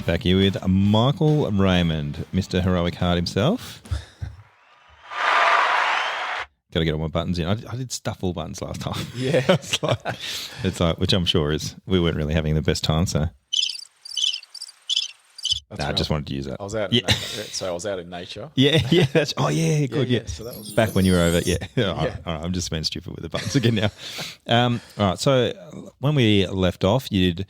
back here with Michael Raymond, Mr. Heroic Heart himself. Got to get all my buttons in. I did stuff all buttons last time. Yeah. it's like, which I'm sure is, we weren't really having the best time, so. I just wanted to use that. I was out. Yeah. So I was out in nature. Yeah. Good. Yeah. So that was back when you were over. Yeah. All right, I'm just being stupid with the buttons again now. All right. So when we left off, you'd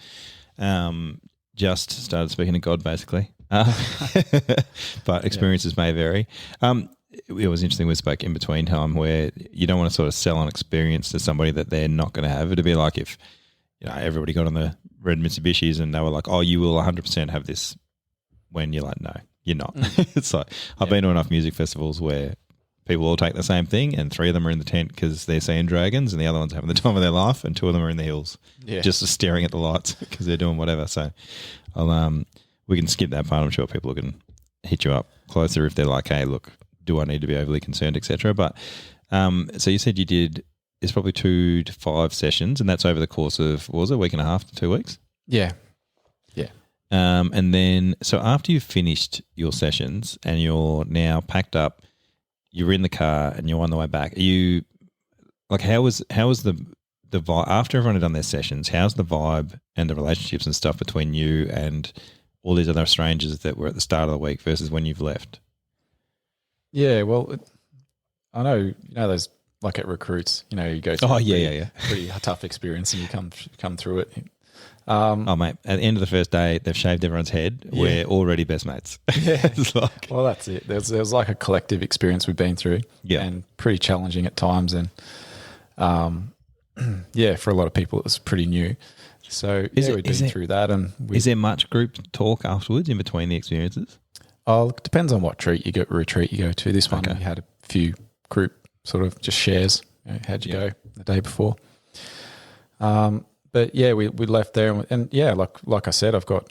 just started speaking to God, basically. But experiences may vary. It was interesting. We spoke in between time where you don't want to sort of sell an experience to somebody that they're not going to have. It'd be like if everybody got on the red Mitsubishis and they were like, "Oh, you will 100% have this." When you're like, no, you're not. It's like, I've been to enough music festivals where people all take the same thing and 3 of them are in the tent because they're seeing dragons and the other one's having the time of their life and 2 of them are in the hills just staring at the lights because they're doing whatever. So we can skip that part. I'm sure people can hit you up closer if they're like, hey, look, do I need to be overly concerned, etc. But so you said you did, it's probably 2 to 5 sessions and that's over the course of, what was it, a week and a half to 2 weeks? Yeah. And then, so after you've finished your sessions and you're now packed up, you're in the car and you're on the way back. Are you like, how was the vibe after everyone had done their sessions? How's the vibe and the relationships and stuff between you and all these other strangers that were at the start of the week versus when you've left? Yeah, well, I know those like at recruits. You go through pretty tough experience and you come through it. Mate, at the end of the first day, they've shaved everyone's head. Yeah. We're already best mates. Yeah. Well, that's it. There's like a collective experience we've been through and pretty challenging at times. And, for a lot of people, it was pretty new. So, we've been through that. And is there much group talk afterwards in between the experiences? Oh, it depends on what retreat you go to. This one, we had a few group sort of just shares. How'd you go the day before? But we left there and like I said, I've got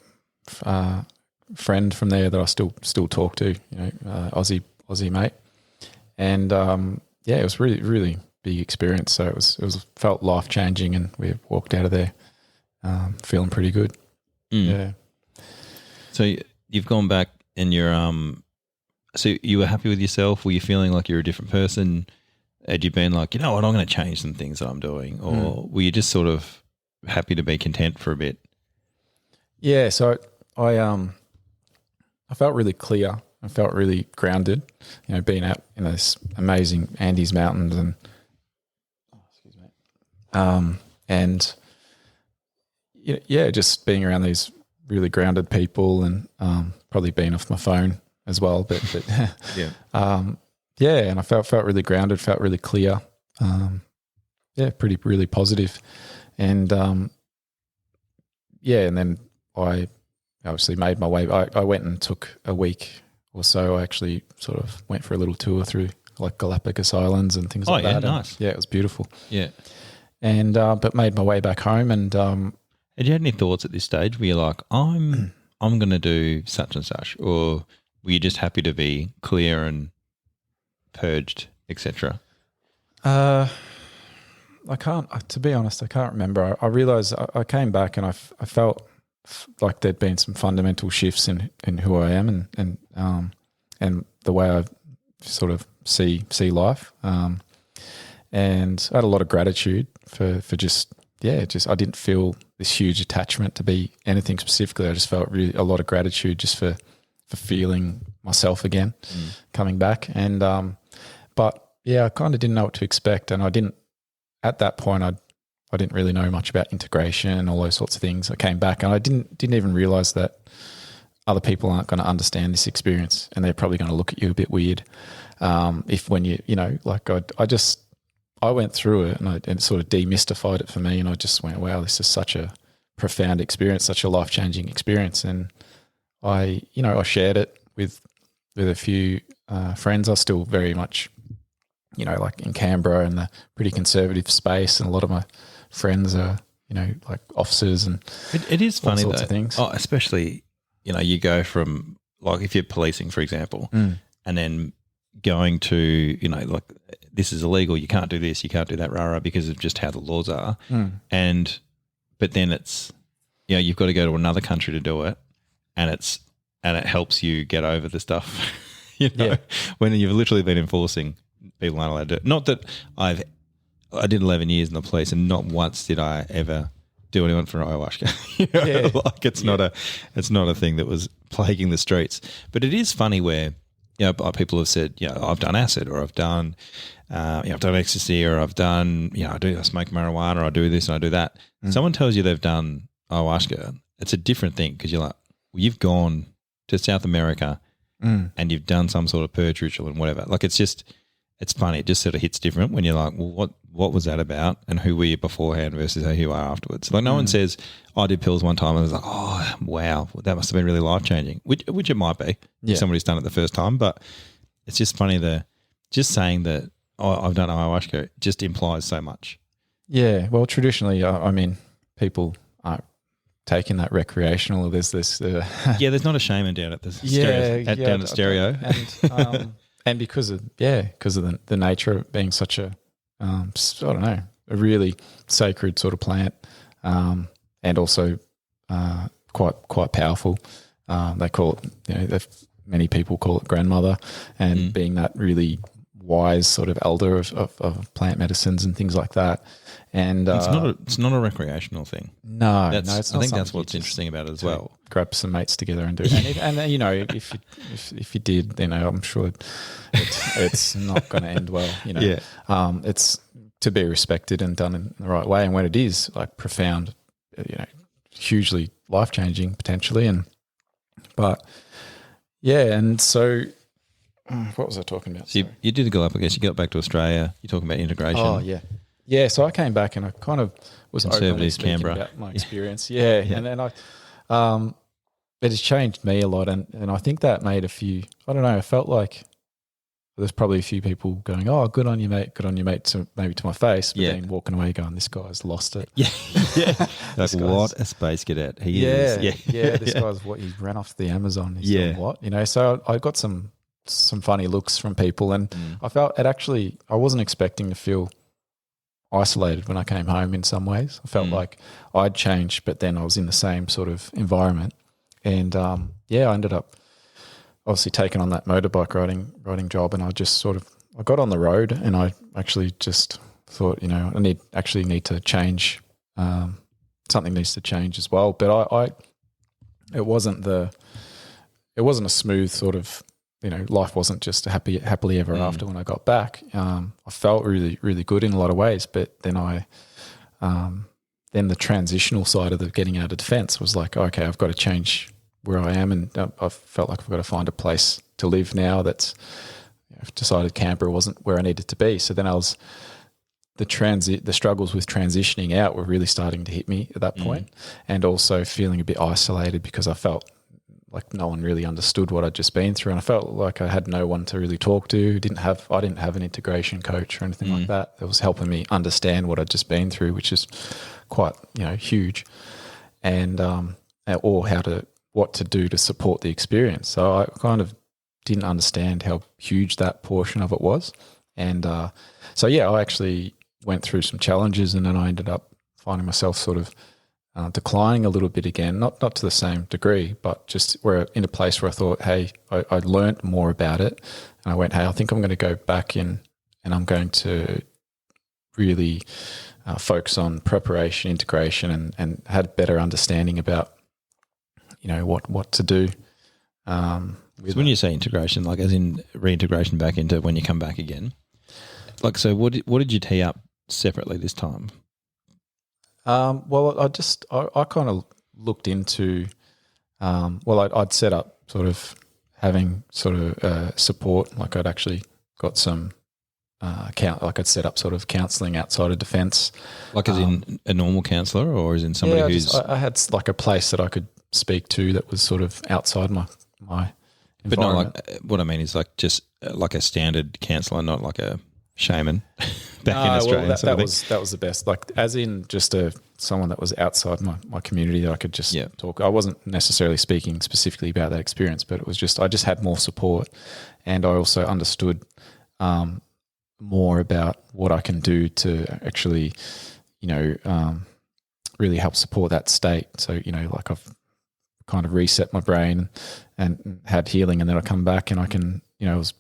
a friend from there that I still talk to, Aussie mate, and it was really really big experience. So it felt life changing, and we walked out of there feeling pretty good. Yeah. So you've gone back and you're so you were happy with yourself? Were you feeling like you're a different person? Had you been like, I'm going to change some things that I'm doing, or were you just sort of happy to be content for a bit? Yeah, so I felt really clear. I felt really grounded, being out in those amazing Andes Mountains and just being around these really grounded people and probably being off my phone as well. But and I felt really grounded, felt really clear. Really positive. And, and then I obviously made my way. I went and took a week or so. I actually sort of went for a little tour through like Galapagos Islands and things like that. Oh, yeah, nice. It was beautiful. Yeah. And, but made my way back home and had you had any thoughts at this stage where you're like, I'm going to do such and such, or were you just happy to be clear and purged, etc.? To be honest, I can't remember. I realised I came back and I felt like there'd been some fundamental shifts in who I am and the way I sort of see life. And I had a lot of gratitude for just I didn't feel this huge attachment to be anything specifically. I just felt really a lot of gratitude just for feeling myself again, coming back. And but I kind of didn't know what to expect, and I didn't. At that point, I didn't really know much about integration and all those sorts of things. I came back and I didn't even realise that other people aren't going to understand this experience, and they're probably going to look at you a bit weird I went through it and it sort of demystified it for me, and I just went, wow, this is such a profound experience, such a life-changing experience. And I shared it with a few friends. I was still very much like in Canberra and the pretty conservative space, and a lot of my friends are, like officers and it is funny all sorts of things. Oh, especially, you go from like if you're policing, for example, and then going to, like this is illegal, you can't do this, you can't do that, rah, because of just how the laws are. But then it's, you've got to go to another country to do it. and it helps you get over the stuff. When you've literally been enforcing people aren't allowed to do it. Not that I did 11 years in the police, and not once did I ever do anyone for ayahuasca. Like it's not a thing that was plaguing the streets. But it is funny where people have said, I've done acid, or I've done I've done ecstasy, or I've done I smoke marijuana, or I do this and I do that. Someone tells you they've done ayahuasca, it's a different thing, because you're like, well, you've gone to South America and you've done some sort of purge ritual and whatever. Like it's funny. It just sort of hits different when you're like, well, what was that about, and who were you beforehand versus who you are afterwards? Like no one says, I did pills one time and I was like, oh, wow, that must have been really life-changing, which it might be if somebody's done it the first time. But it's just funny just saying that, I've done ayahuasca just implies so much. Yeah, well, traditionally, people aren't taking that recreational. There's this... there's not a shaman down at the down at Stereo. And because of the nature of being such a I don't know, a really sacred sort of plant, and also quite powerful. They call it, many people call it grandmother, and being that really wise sort of elder of plant medicines and things like that. And it's not a recreational thing. No, it's not. I think that's what's interesting about it as well. Grab some mates together and do it. And if you did, then I'm sure it's not going to end well. It's to be respected and done in the right way. And when it is like profound, hugely life changing potentially. And so. What was I talking about? So you did go up, I guess. You got back to Australia. You're talking about integration. Oh, yeah. Yeah, so I came back and I kind of was openly speaking Canberra. About my experience. Yeah. And then it has changed me a lot. And I think that made I felt like there's probably a few people going, oh, good on you, mate, to my face, but then walking away going, this guy's lost it. Yeah. Like, what a space cadet he is. Yeah. This guy's he ran off the Amazon. He's doing what? So I got some funny looks from people, and I felt I wasn't expecting to feel isolated when I came home in some ways. I felt like I'd changed, but then I was in the same sort of environment. And I ended up obviously taking on that motorbike riding job, and I just I got on the road, and I actually just thought, I need to change. Something needs to change as well. But it wasn't a smooth sort of, life wasn't just happily ever after when I got back. I felt really, really good in a lot of ways, but then then the transitional side of the getting out of defence was like, okay, I've got to change where I am, and I felt like I've got to find a place to live now. I've decided Canberra wasn't where I needed to be. So then the struggles with transitioning out were really starting to hit me at that point, and also feeling a bit isolated because I felt like no one really understood what I'd just been through, and I felt like I had no one to really talk to. I didn't have an integration coach or anything like that was helping me understand what I'd just been through, which is quite huge, and or what to do to support the experience. So I kind of didn't understand how huge that portion of it was, and I actually went through some challenges, and then I ended up finding myself sort of declining a little bit again, not to the same degree, but just in a place where I thought, hey, I learned more about it, and I went, hey, I think I'm going to go back in, and I'm going to really focus on preparation, integration, and had a better understanding about, what to do. So when you say integration, like as in reintegration back into when you come back again, like, so what did you tee up separately this time? Well, I kind of looked into, I'd set up sort of having sort of support. Like I'd actually got some I'd set up sort of counselling outside of defence. Like as in a normal counsellor, or as in somebody who's... I had like a place that I could speak to that was sort of outside my environment. But not like, what I mean is like just like a standard counsellor, not like a shaman back in Australia. Well, that was the best. Like as in just someone that was outside my community that I could just talk. I wasn't necessarily speaking specifically about that experience, but it was just I just had more support, and I also understood more about what I can do to actually, really help support that state. So like I've kind of reset my brain and had healing. And then I come back and I can, I was a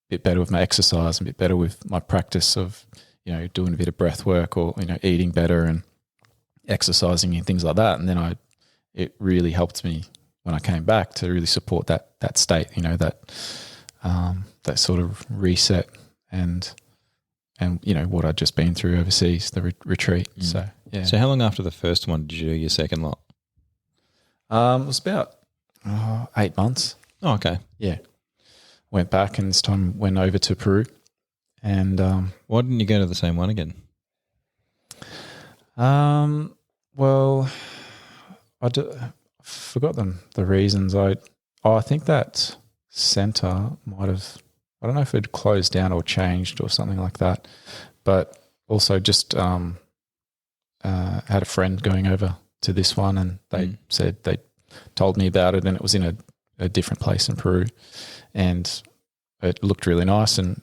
bit better with my exercise, a bit better with my practice of, doing a bit of breath work or, eating better and exercising and things like that. And then it really helped me when I came back to really support that state, that sort of reset and what I'd just been through overseas, the retreat. So, yeah. So how long after the first one did you do your second lot? It was about 8 months. Oh, okay. Yeah. Went back and this time went over to Peru. And why didn't you go to the same one again? Well, I forgot the reasons. I think that centre might have, I don't know if it closed down or changed or something like that, but also just had a friend going over to this one and they said they told me about it and it was in a different place in Peru and it looked really nice and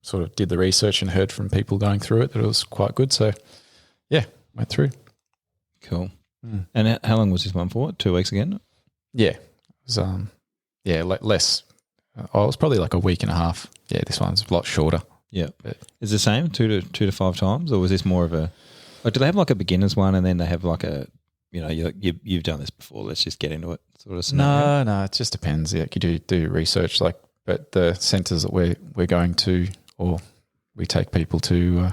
sort of did the research and heard from people going through it that it was quite good. So, yeah, went through. Cool. And how long was this one for? 2 weeks again? Yeah. It was, less. It was probably like a week and a half. Yeah, this one's a lot shorter. Yeah. Is it the same, two to 5 times, or was this more of a like? Do they have like a beginner's one, and then they have like a you've done this before? Let's just get into it sort of scenario? No, it just depends. Yeah, you do research but the centres that we're going to, or we take people to,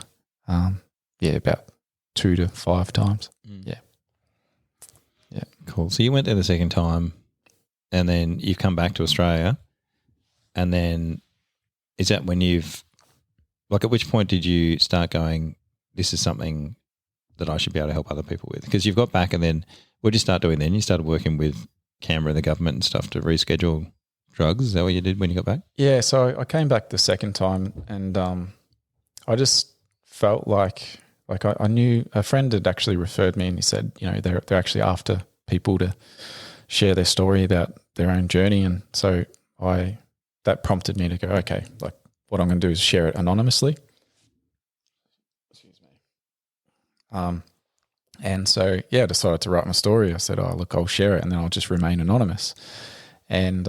about 2 to 5 times. Yeah. Yeah. Cool. So you went there the second time, and then you've come back to Australia, and then is that when you've at which point did you start going, this is something that I should be able to help other people with? Because you've got back and then what did you start doing then? You started working with Canberra and the government and stuff to reschedule drugs. Is that what you did when you got back? Yeah, so I came back the second time and I just felt like I knew a friend had actually referred me and he said, they're actually after people to share their story about their own journey. And so that prompted me to go, okay, what I'm going to do is share it anonymously. Excuse me. And so, I decided to write my story. I said, I'll share it and then I'll just remain anonymous. And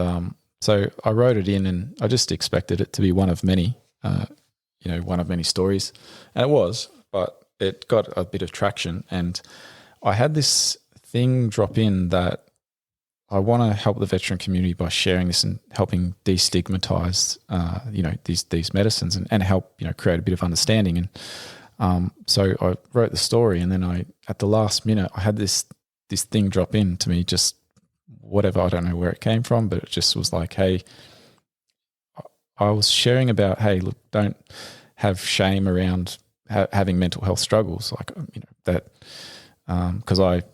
so I wrote it in and I just expected it to be one of many, one of many stories. And it was, but it got a bit of traction. And I had this thing drop in that I want to help the veteran community by sharing this and helping destigmatize, these medicines and help, create a bit of understanding. And so I wrote the story and then at the last minute, I had this thing drop in to me, just whatever, I don't know where it came from, but it just was like, hey, I was sharing about, hey, look, don't have shame around having mental health struggles, because I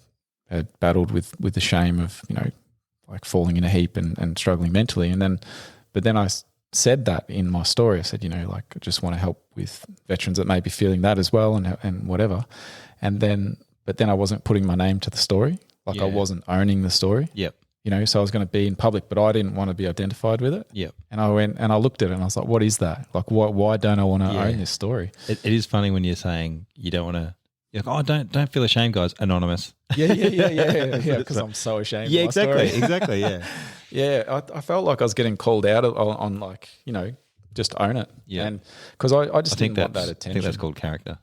had battled with the shame of, falling in a heap and struggling mentally. But then I said that in my story. I said, I just want to help with veterans that may be feeling that as well and whatever. But then I wasn't putting my name to the story. I wasn't owning the story. Yep. So I was going to be in public, but I didn't want to be identified with it. Yep. And I went and I looked at it and I was like, what is that? Why don't I want to own this story? It is funny when you're saying you don't want to. You're like, don't feel ashamed, guys. Anonymous. Yeah. Because I'm so ashamed. Yeah, of my exactly. Yeah. Yeah. I felt like I was getting called out on just own it. Yeah. And because I just didn't want that attention. I think that's called character.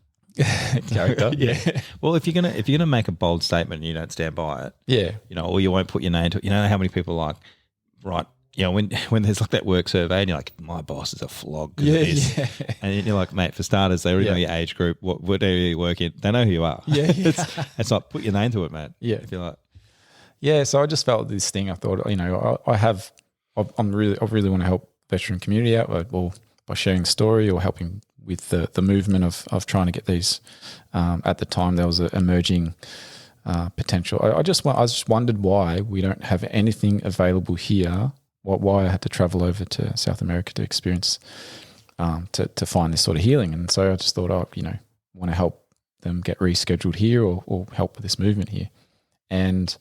Character. Yeah. Well, if you're gonna make a bold statement and you don't stand by it, or you won't put your name to it. You know how many people are like, right? When there's that work survey and you're like, my boss is a flog. Yeah. And you're like, mate, for starters, they already know your age group, what area you work in. They know who you are. Yeah. It's like, put your name to it, mate. Yeah. If you're like, yeah. So I just felt this thing. I thought, I really want to help veteran community out, or by sharing story or helping with the movement of trying to get these. At the time, there was an emerging potential. I just wondered why we don't have anything available here. Why I had to travel over to South America to experience, to find this sort of healing. And so I just thought, want to help them get rescheduled here or help with this movement here. And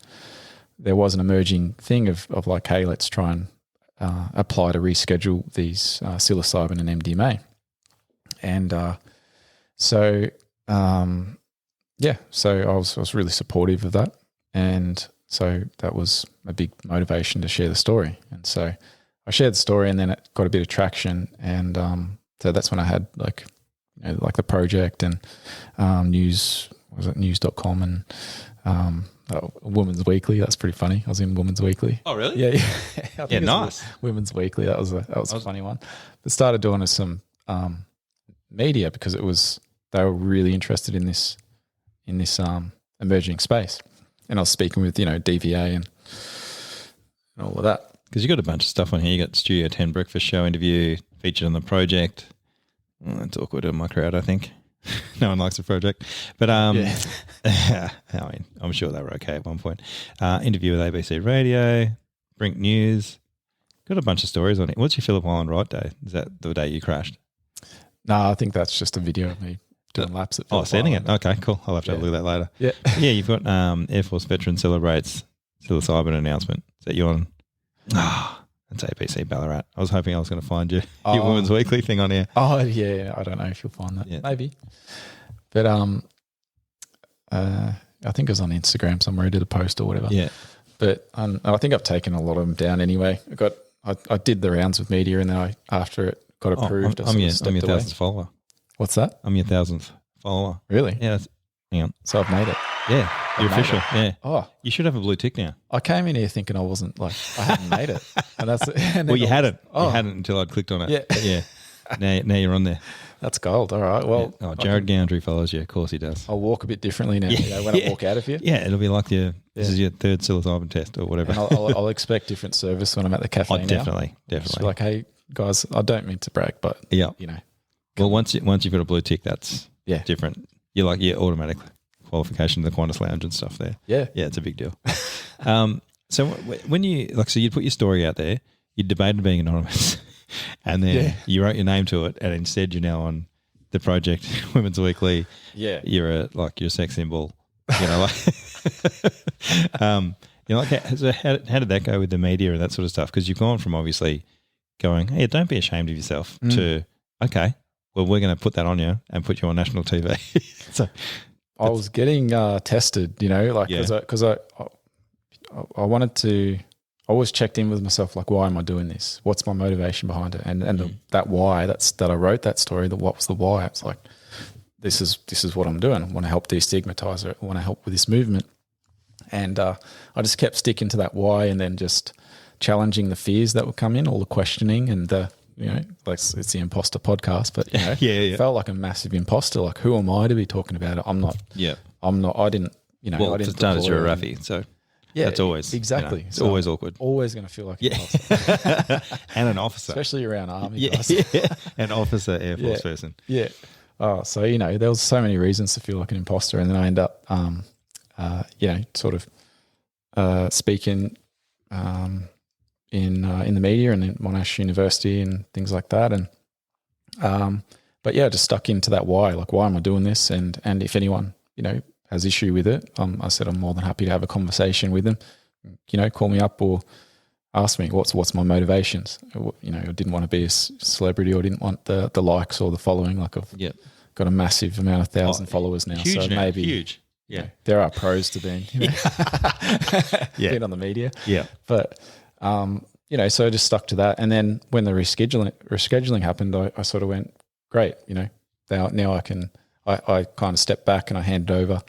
there was an emerging thing of like, hey, let's try and apply to reschedule these psilocybin and MDMA. And so I was really supportive of that. And So that was a big motivation to share the story. And so I shared the story, and then it got a bit of traction. And so that's when I had like the project and news.com and Women's Weekly. That's pretty funny. I was in Women's Weekly. Oh, really? Yeah. I think Nice. Women's Weekly. That was a funny one. But started doing some media because they were really interested in this emerging space. And I was speaking with, DVA and all of that. Because you got a bunch of stuff on here. You got Studio 10 breakfast show interview featured on the project. It's awkward in my crowd, I think. No one likes the project. But I mean, I'm sure they were okay at one point. Interview with ABC Radio, Brink News. Got a bunch of stories on it. What's your Phillip Island Ride Day? Is that the day you crashed? No, I think that's just a video of me doing laps at Phillip sending Island. it. Okay, cool. I'll have to have a look at that later. Yeah. Yeah, you've got Air Force Veteran Celebrates psilocybin announcement. Is that you on? That's ABC Ballarat. I was hoping I was going to find your Women's Weekly thing on here. Oh, yeah. I don't know if you'll find that. Yeah. Maybe. But I think it was on Instagram somewhere. I did a post or whatever. Yeah. But I think I've taken a lot of them down anyway. I did the rounds with media, and then after it got approved, I'm your 1,000th follower. What's that? I'm your 1,000th follower. Really? Yeah. Hang on. So I've made it. Yeah. You're official. Yeah. Oh. You should have a blue tick now. I came in here thinking I hadn't made it. And you hadn't. You hadn't until I'd clicked on it. Yeah. Yeah. Now you're on there. That's gold. All right. Well, Jared Goundry follows you. Of course he does. I'll walk a bit differently now. When I walk out of here. Yeah, it'll be like this is your third psilocybin test or whatever. And I'll expect different service when I'm at the cafe. Definitely. Just like, hey guys, I don't mean to brag, but Well, once you've got a blue tick, that's different. You're like automatic qualification to the Qantas Lounge and stuff there. Yeah, it's a big deal. So when you you'd put your story out there, you debated being anonymous, and then you wrote your name to it, and instead you're now on the project Women's Weekly. Yeah, you're a sex symbol. So how did that go with the media and that sort of stuff? Because you've gone from obviously going, hey, don't be ashamed of yourself, to okay, well, we're going to put that on you and put you on national TV. So I was getting tested, because I wanted to. I always checked in with myself, like, why am I doing this? What's my motivation behind it? And that why that I wrote that story. What was the why? It's like, this is what I'm doing. I want to help destigmatize it. I want to help with this movement. And I just kept sticking to that why, and then just challenging the fears that would come in, all the questioning, and it's the Imposter podcast, but felt like a massive imposter. Like, who am I to be talking about it? I'm not. Yeah, I'm not. I didn't. Well, I didn't. For starters, you're a Raffy, so that's always exactly. It's always awkward. Always going to feel like an imposter, and an officer, especially around army guys. An officer, Air Force person. Yeah. Oh, so there was so many reasons to feel like an imposter, and then I end up, sort of speaking in the media and in Monash University and things like that, and just stuck into that why. Like, why am I doing this? And if anyone has issue with it, I said I'm more than happy to have a conversation with them. Call me up or ask me what's my motivations. I didn't want to be a celebrity, or didn't want the likes or the following. Like, I've got a massive amount of 1,000 followers now, huge so now, maybe huge. There are pros to being being on the media. Yeah, but so I just stuck to that. And then when the rescheduling happened, I sort of went, great. Now I can. I kind of stepped back and I handed over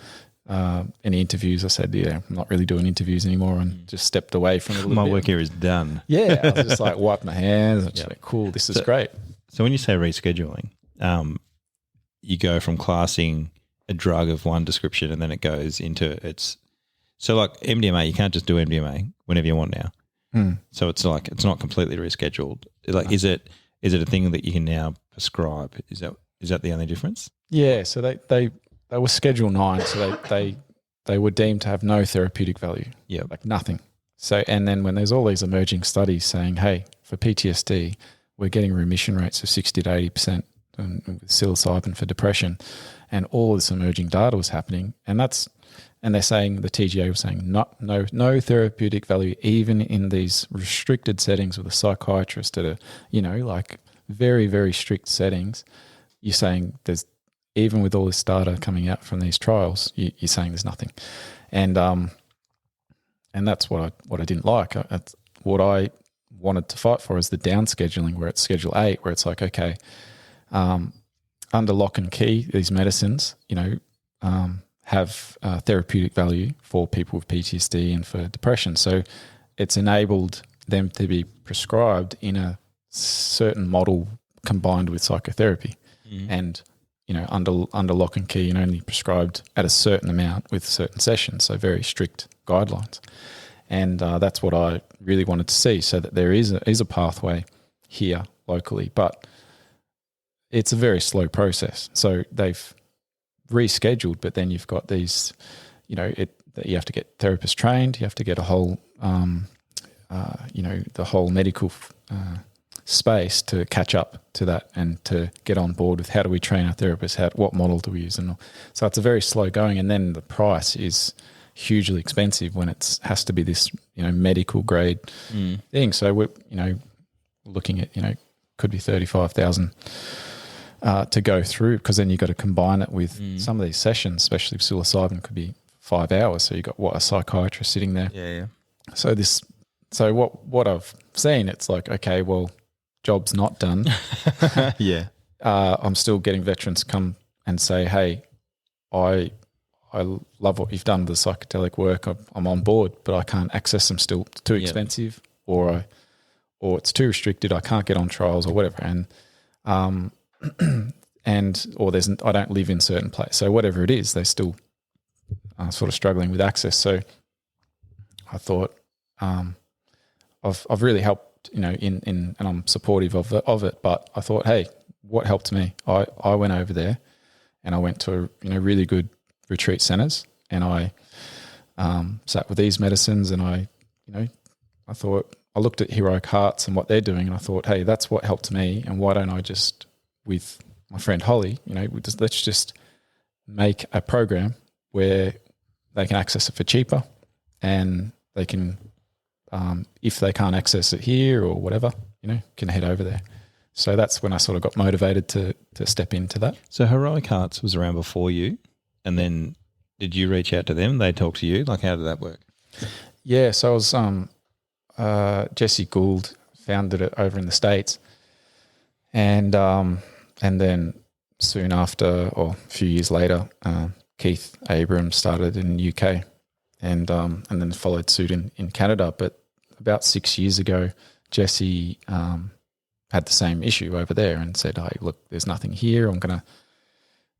any interviews. I said, I'm not really doing interviews anymore, and just stepped away from it a little bit. My work here is done. Yeah, I was just like, wiped my hands. I was like, cool, this is great. So when you say rescheduling, you go from classing a drug of one description and then it goes into its – so like MDMA, you can't just do MDMA whenever you want now. So it's like it's not completely rescheduled. Like, is it a thing that you can now prescribe? Is that the only difference? Yeah, so they were Schedule 9, so they were deemed to have no therapeutic value. Yeah, like nothing. So, and then when there's all these emerging studies saying, hey, for PTSD, we're getting remission rates of 60 to 80%, and with psilocybin for depression, and all this emerging data was happening, and they're saying, the TGA was saying, no therapeutic value, even in these restricted settings with a psychiatrist at a like very, very strict settings. You're saying there's, even with all this data coming out from these trials, you're saying there's nothing. And that's what I didn't like. What I wanted to fight for is the down scheduling, where it's Schedule 8, where it's like, okay, under lock and key, these medicines, have therapeutic value for people with PTSD and for depression. So it's enabled them to be prescribed in a certain model combined with psychotherapy. And, under lock and key, and only prescribed at a certain amount with certain sessions, so very strict guidelines. And that's what I really wanted to see, so that there is a pathway here locally, but it's a very slow process. So they've rescheduled, but then you've got these, you have to get therapists trained, you have to get a whole, the whole medical space to catch up to that and to get on board with how do we train our therapists, what model do we use, and all. So it's a very slow going, and then the price is hugely expensive when it has to be this medical grade thing. So we're looking at could be 35,000 to go through, because then you've got to combine it with some of these sessions, especially with psilocybin, could be 5 hours. So you've got a psychiatrist sitting there. Yeah. So what I've seen, it's like, okay, well, job's not done. Yeah. I'm still getting veterans come and say, hey, I love what you've done with the psychedelic work. I'm on board, but I can't access them still. It's too expensive, or it's too restricted. I can't get on trials or whatever. And I don't live in certain place. So whatever it is, they still are sort of struggling with access. So I thought, I've really helped, and I'm supportive of it. But I thought, hey, what helped me? I went over there, and I went to really good retreat centers, and I sat with these medicines, and I thought, I looked at Heroic Hearts and what they're doing, and I thought, hey, that's what helped me, and why don't I just, with my friend Holly, let's just make a program where they can access it for cheaper, and they can, if they can't access it here or whatever, can head over there. So that's when I sort of got motivated to step into that. So Heroic Hearts was around before you, and then did you reach out to them? They talk to you? Like, how did that work? Yeah, so I was Jesse Gould founded it over in the States, and then soon after, or a few years later, Keith Abrams started in the UK, and then followed suit in Canada. But about 6 years ago, Jesse had the same issue over there and said, hey, look, there's nothing here. I'm going to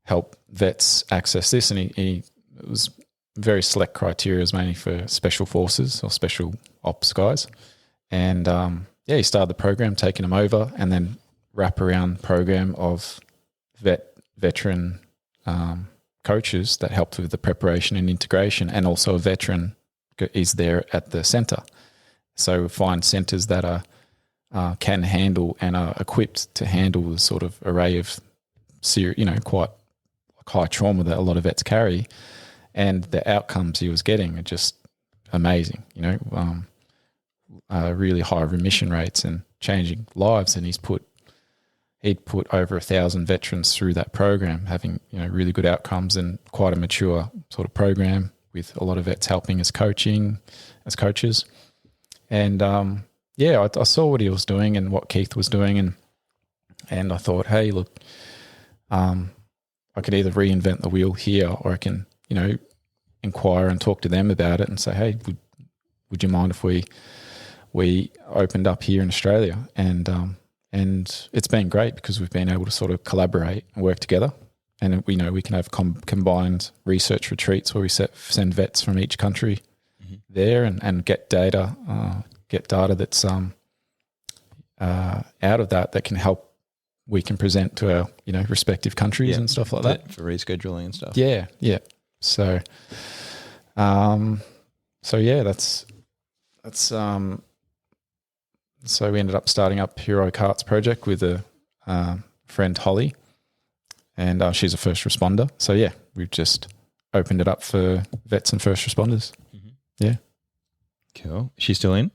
help vets access this. And he it was very select criteria. It was mainly for special forces or special ops guys. And he started the program, taking them over, and then wrap around program of veteran coaches that helped with the preparation and integration, and also a veteran is there at the centre. So find centres that are can handle and are equipped to handle the sort of array of quite high trauma that a lot of vets carry, and the outcomes he was getting are just amazing. Really high remission rates and changing lives, and he'd put over 1,000 veterans through that program, having really good outcomes, and quite a mature sort of program with a lot of vets helping as coaches. And I saw what he was doing and what Keith was doing, and I thought, hey, look, I could either reinvent the wheel here, or I can inquire and talk to them about it and say, hey, would you mind if we opened up here in Australia? And it's been great because we've been able to sort of collaborate and work together. And we can have combined research retreats where we send vets from each country there and get data that's out of that can help. We can present to our respective countries and stuff like that for rescheduling and stuff. Yeah. So, So we ended up starting up Heroic Hearts Project with a friend, Holly, and she's a first responder. So, we've just opened it up for vets and first responders. Mm-hmm. Yeah. Cool. Is she still in?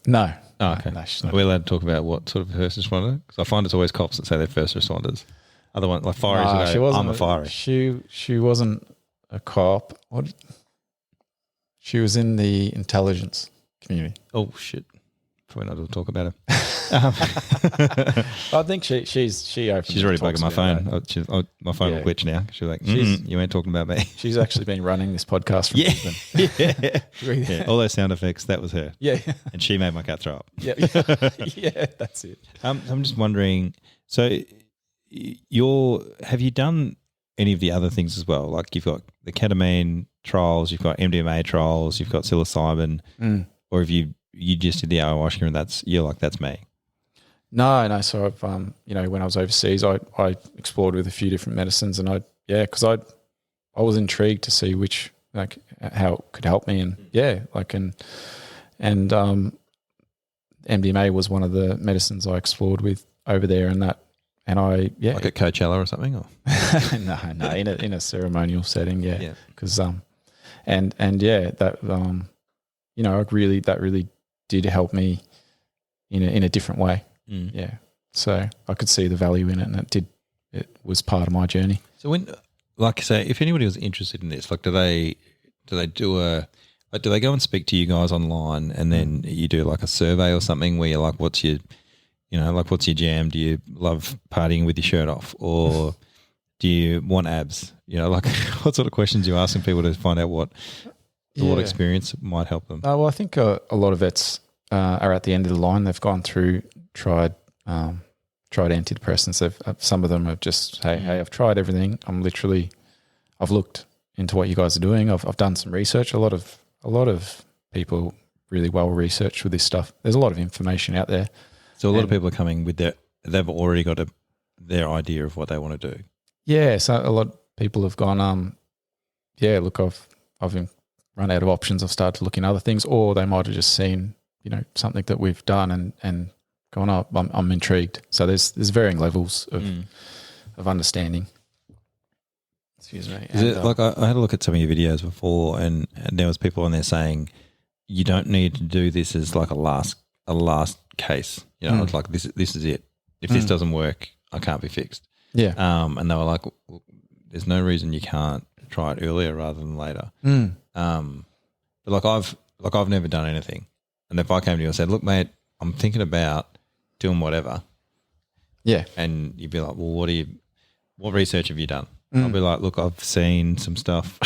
No. Oh, okay. No, she's not. Are we allowed to talk about what sort of first responder? Because I find it's always cops that say they're first responders. Other ones, like fireys, I'm a firey. She wasn't a cop. She was in the intelligence community. Oh shit! Probably not to talk about her. I think she opened. She's already bugging my phone. My phone will Yeah. glitch now. She's like, you ain't talking about me. She's actually been running this podcast from Brisbane. Yeah. All those sound effects, that was her. Yeah. And she made my cat throw up. Yeah. Yeah, that's it. I'm just wondering, so have you done any of the other things as well? Like you've got the ketamine trials, you've got MDMA trials, you've got psilocybin, or have you just did the ayahuasca and that's me? No. So I've, when I was overseas, I explored with a few different medicines, and because I was intrigued to see which, like, how it could help me, and MDMA was one of the medicines I explored with over there, like at Coachella or something, or no, in a ceremonial setting, because that really did help me in a different way. So I could see the value in it, and it was part of my journey. So if anybody was interested in this, like, do they go and speak to you guys online, and then you do like a survey or something where you're like, what's your jam? Do you love partying with your shirt off, or do you want abs? Like what sort of questions you asking people to find out what experience might help them? Well, I think a lot of vets are at the end of the line. They've gone through, tried antidepressants. Some of them have just hey, I've tried everything. I've looked into what you guys are doing. I've done some research. A lot of people really well researched with this stuff. There's a lot of information out there. So a lot of people are coming with they've already got their idea of what they want to do. Yeah, so a lot of people have gone, look, I've run out of options. I've started to look in other things, or they might have just seen, something that we've done and gone, oh, I'm intrigued. So there's varying levels of understanding. Excuse me. Is it like I had a look at some of your videos before, and there was people on there saying you don't need to do this as like a last case. It's like this is it. If this doesn't work, I can't be fixed. Yeah. And they were like, well, there's no reason you can't try it earlier rather than later. But I've never done anything, and if I came to you and said, look, mate, I'm thinking about doing whatever. Yeah. And you'd be like, well, what research have you done? I'll be like, look, I've seen some stuff.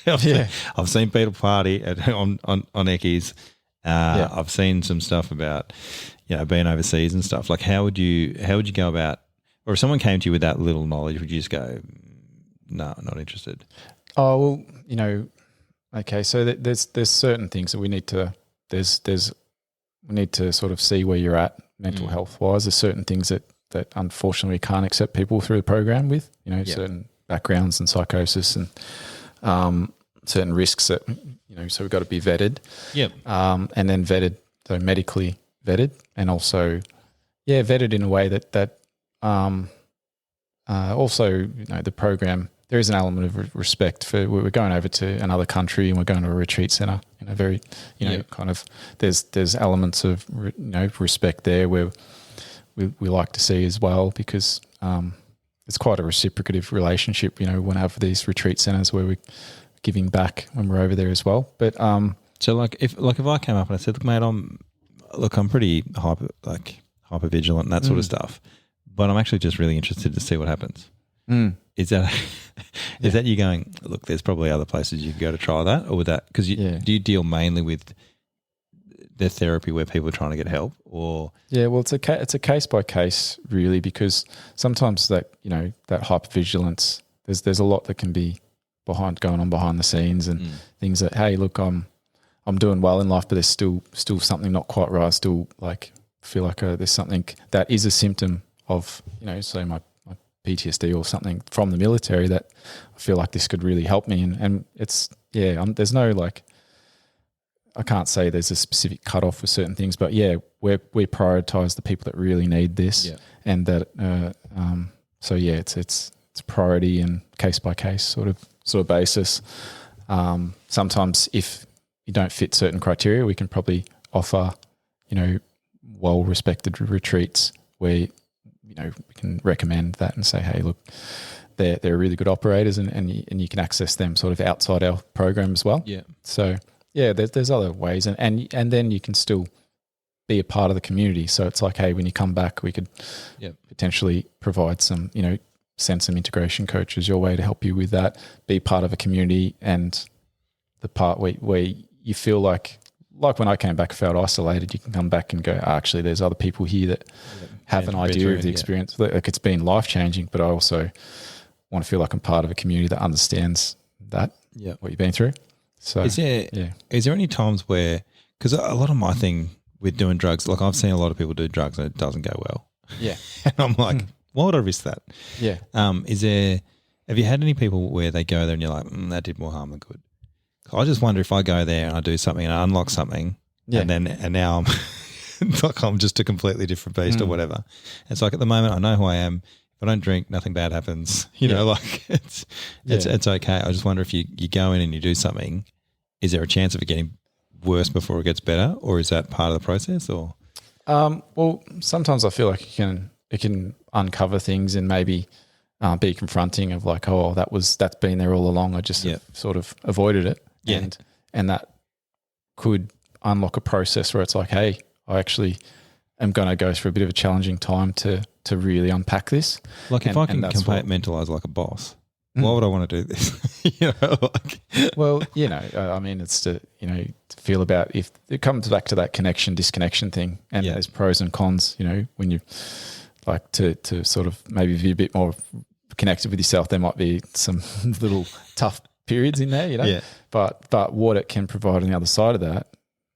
I've seen people party on Eckies. I've seen some stuff about, being overseas and stuff. Like, how would you go about, or if someone came to you with that little knowledge, would you just go, no, not interested? Oh, well, okay. So there's certain things that we need to, we need to sort of see where you're at mental health wise. There's certain things that unfortunately we can't accept people through the program with, certain backgrounds and psychosis and certain risks that, so we've got to be vetted. Yep. And then vetted, so medically vetted, and also, vetted in a way that also, the program, there is an element of respect for, we're going over to another country and we're going to a retreat center, very, kind of, there's elements of, respect there where we like to see as well, because it's quite a reciprocative relationship, we want to have these retreat centers where we're giving back when we're over there as well. But so if I came up and I said, look, mate, I'm pretty hyper vigilant and that sort of stuff, but I'm actually just really interested to see what happens. Is that that you going, look, there's probably other places you can go to try that, or would that, because do you deal mainly with the therapy where people are trying to get help, or? Yeah, well, it's a case by case really, because sometimes that, that hypervigilance, there's a lot that can be going on behind the scenes, and things that, hey, look, I'm doing well in life, but there's still something not quite right. I still feel like there's something that is a symptom of, say my PTSD or something from the military that I feel like this could really help me. And it's, there's no I can't say there's a specific cutoff for certain things, but we prioritize the people that really need this, and that, it's priority and case by case sort of basis. Sometimes if you don't fit certain criteria, we can probably offer, well-respected retreats where, we can recommend that and say, hey, look, they're really good operators, and you can access them sort of outside our program as well. Yeah. So there's other ways, and then you can still be a part of the community. So it's like, hey, when you come back, we could potentially provide some, send some integration coaches your way to help you with that, be part of a community, and the part where you feel like when I came back, I felt isolated, you can come back and go, actually, there's other people here that have an idea of the experience. Like, it's been life-changing, but I also want to feel like I'm part of a community that understands that, what you've been through. So is there any times where, because a lot of my thing with doing drugs, like I've seen a lot of people do drugs and it doesn't go well. Yeah. And I'm like, why would I risk that? Yeah. Have you had any people where they go there and you're like, that did more harm than good? I just wonder if I go there and I do something and I unlock something and now I'm like I'm just a completely different beast or whatever. It's like at the moment I know who I am. If I don't drink, nothing bad happens. Like it's okay. I just wonder if you go in and you do something, is there a chance of it getting worse before it gets better, or is that part of the process? Or well, sometimes I feel like it can uncover things and maybe be confronting of like, oh, that's been there all along. I just have sort of avoided it. Yeah. And that could unlock a process where it's like, hey, I actually am going to go through a bit of a challenging time to really unpack this. Like if I can compartmentalize like a boss, why would I want to do this? Well, I mean, it's to feel about, if it comes back to that connection, disconnection thing, and there's pros and cons, when you like to sort of maybe be a bit more connected with yourself, there might be some little tough periods in there, Yeah. But what it can provide on the other side of that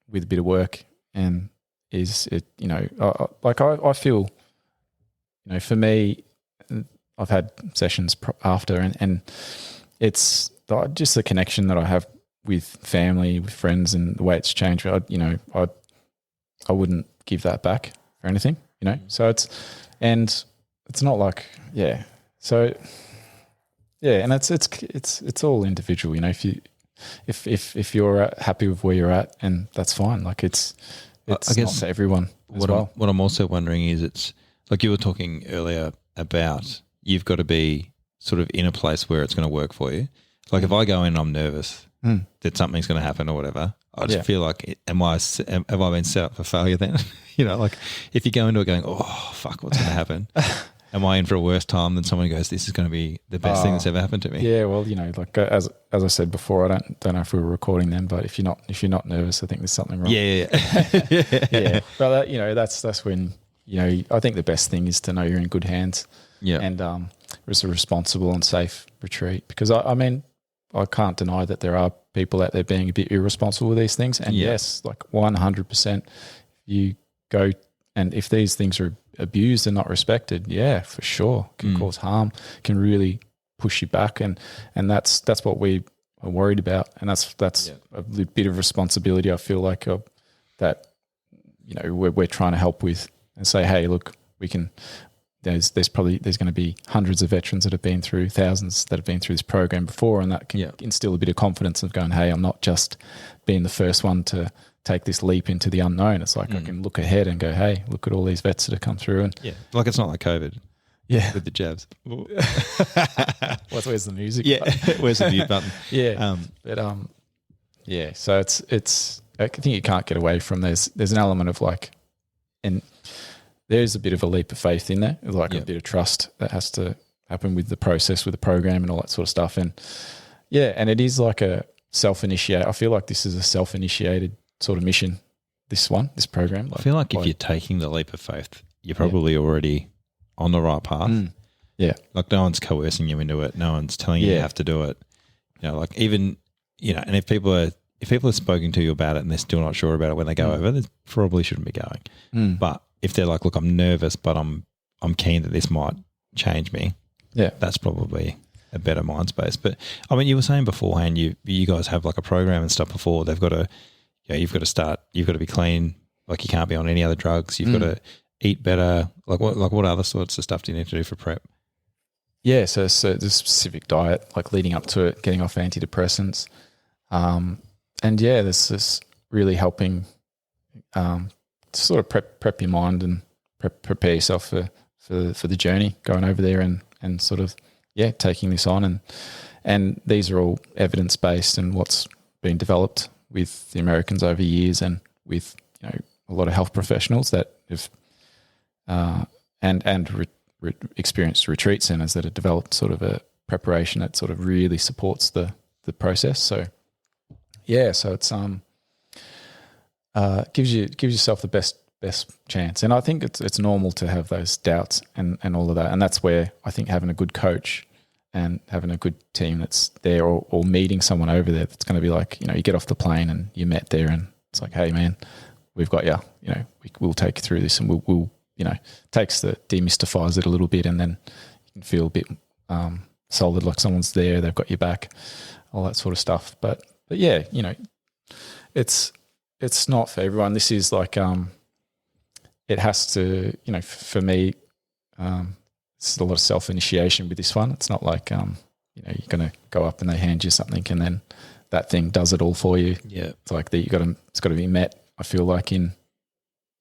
with a bit of work and is it, I feel, for me, I've had sessions after and it's just the connection that I have with family, with friends, and the way it's changed. I wouldn't give that back for anything, So it's not like, So and it's all individual, if you're happy with where you're at, and that's fine. Like it's I guess not for everyone as well. What I'm also wondering is, it's like you were talking earlier about, you've got to be sort of in a place where it's going to work for you. Like if I go in and I'm nervous that something's going to happen or whatever, I just feel like, have I been set up for failure then? Like if you go into it going, oh, fuck, what's going to happen? Am I in for a worse time than someone who goes, this is going to be the best thing that's ever happened to me? Yeah, well, like as I said before, I don't know if we were recording then, but if you're not nervous, I think there's something wrong. Yeah. But that's when I think the best thing is to know you're in good hands. Yeah, and it's a responsible and safe retreat, because I mean I can't deny that there are people out there being a bit irresponsible with these things, and yes, like 100%, you go, and if these things are abused and not respected, for sure, can cause harm, can really push you back, and that's what we are worried about, and that's a bit of responsibility I feel like that we're trying to help with, and say, hey, look, we can. There's going to be hundreds of veterans that have been through, thousands that have been through this program before, and that can instill a bit of confidence of going, hey, I'm not just being the first one to take this leap into the unknown. It's like I can look ahead and go, hey, look at all these vets that have come through. And like it's not like COVID. Yeah, with the jabs. Where's the music? Yeah, where's the mute button? So it's. I think you can't get away from there's an element of like, and there's a bit of a leap of faith in there, like a bit of trust that has to happen with the process, with the program, and all that sort of stuff. And and it is like a self-initiate. I feel like this is a self-initiated sort of mission. This program. I feel like if you're taking the leap of faith, you're probably already on the right path. Like no one's coercing you into it. No one's telling you you have to do it. Like even and if people are spoken to you about it and they're still not sure about it when they go over, they probably shouldn't be going. But if they're like, look, I'm nervous, but I'm keen that this might change me. Yeah, that's probably a better mind space. But I mean, you were saying beforehand, you guys have like a program and stuff before. They've got to, you've got to start. You've got to be clean. Like you can't be on any other drugs. You've got to eat better. Like what other sorts of stuff do you need to do for prep? Yeah, so there's a specific diet, like leading up to it, getting off antidepressants, and there's this really helping. To sort of prep your mind and prepare yourself for the journey, going over there and sort of taking this on, and these are all evidence based and what's been developed with the Americans over years, and with a lot of health professionals that have experienced retreat centers that have developed sort of a preparation that sort of really supports the process. So so it's gives yourself the best chance. And I think it's normal to have those doubts and all of that. And that's where I think having a good coach and having a good team that's there, or meeting someone over there that's going to be like, you get off the plane and you met there and it's like, hey man, we've got you, we'll take you through this, and we'll demystifies it a little bit, and then you can feel a bit solid, like someone's there, they've got your back, all that sort of stuff. But yeah, it's not for everyone. This is like, it has to, for me, it's a lot of self-initiation with this one. It's not like, you're going to go up and they hand you something and then that thing does it all for you. Yeah. It's like it's got to be met, I feel like, in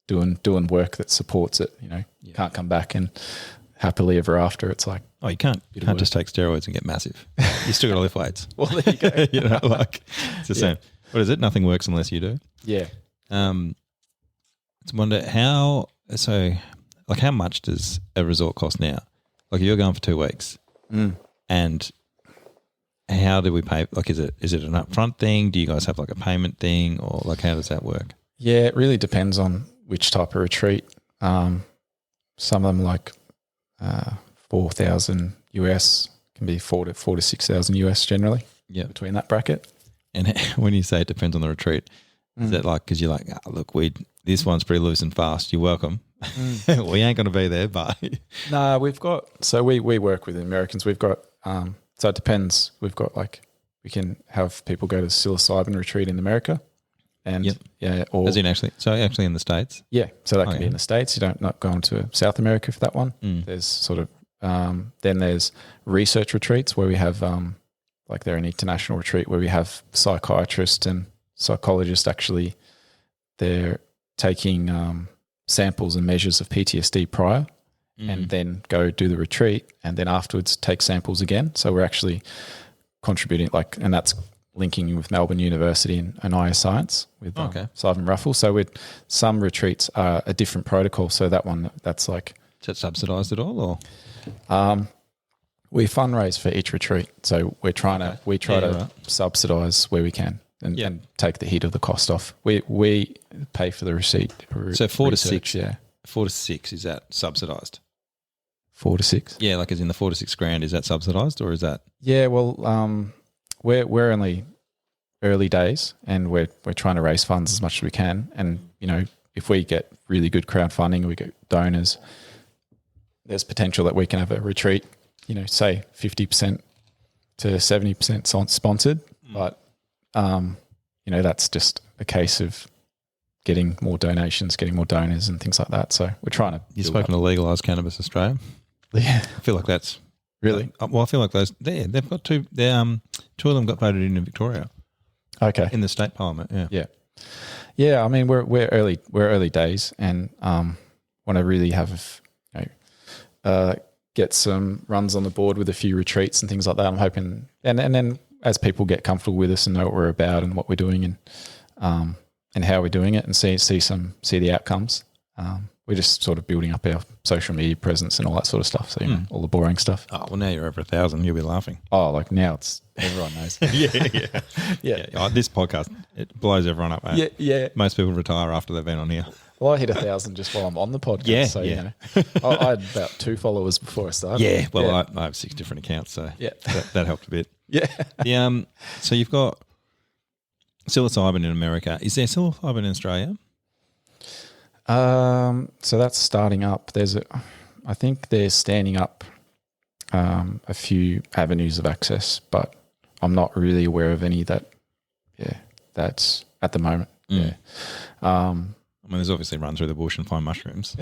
doing work that supports it. You can't come back and happily ever after. It's like, oh, you can't just take steroids and get massive. You still got to lift weights. Well, there you go. It's the same. What is it? Nothing works unless you do. Yeah. I wonder how much does a resort cost now? Like, you're going for 2 weeks, and how do we pay? Like, is it an upfront thing? Do you guys have like a payment thing, or like how does that work? Yeah, it really depends on which type of retreat. Some of them like 4,000 US can be 4 to 6,000 US generally. Yeah, between that bracket. And when you say it depends on the retreat, is that like, because you're like, look, this one's pretty loose and fast, you're welcome. We ain't going to be there, but no, we've got, so we work with the Americans. We've got so it depends. We've got like, we can have people go to psilocybin retreat in America. And or as in actually in the States. Yeah, so that can be in the States. You don't not going to South America for that one. There's sort of then there's research retreats where we have like they're an international retreat where we have psychiatrists and psychologists actually. They're taking samples and measures of PTSD prior, and then go do the retreat, and then afterwards take samples again. So we're actually contributing, and that's linking with Melbourne University and IS Science with Simon Ruffle. So with some retreats are a different protocol. So that's like, is that subsidised at all, or? We fundraise for each retreat. So we try to subsidise where we can and take the hit of the cost off. We pay for the receipt. So 4 to 6, 4 to 6, is that subsidised? 4 to 6, yeah, like as in the 4 to 6 grand. Is that subsidised, or is that? Yeah, well, we're only early days, and we're trying to raise funds as much as we can. And if we get really good crowdfunding, we get donors, there's potential that we can have a retreat. Say 50% to 70% sponsored, but that's just a case of getting more donations, getting more donors, and things like that. So we're trying to. You've spoken to Legalise Cannabis Australia. Yeah, I feel like that's. Really? Well, I feel like those. They've got two. Two of them got voted in Victoria. Okay. In the state parliament. Yeah. I mean, we're early days, and want to really have get some runs on the board with a few retreats and things like that. I'm hoping, and then as people get comfortable with us and know what we're about and what we're doing, and how we're doing it, and see the outcomes. We're just sort of building up our social media presence and all that sort of stuff. So, all the boring stuff. Oh, well, now you're over 1,000. You'll be laughing. Oh, like now it's everyone knows. Yeah. Oh, this podcast, it blows everyone up, mate. Yeah. Most people retire after they've been on here. Well, I hit 1,000 just while I'm on the podcast. I had about 2 followers before I started. Yeah. Well, I have 6 different accounts, so that helped a bit. Yeah. So you've got psilocybin in America. Is there psilocybin in Australia? So that's starting up. I think they're standing up a few avenues of access, but I'm not really aware of any that's at the moment. Yeah. I mean, there's obviously run through the bush and find mushrooms.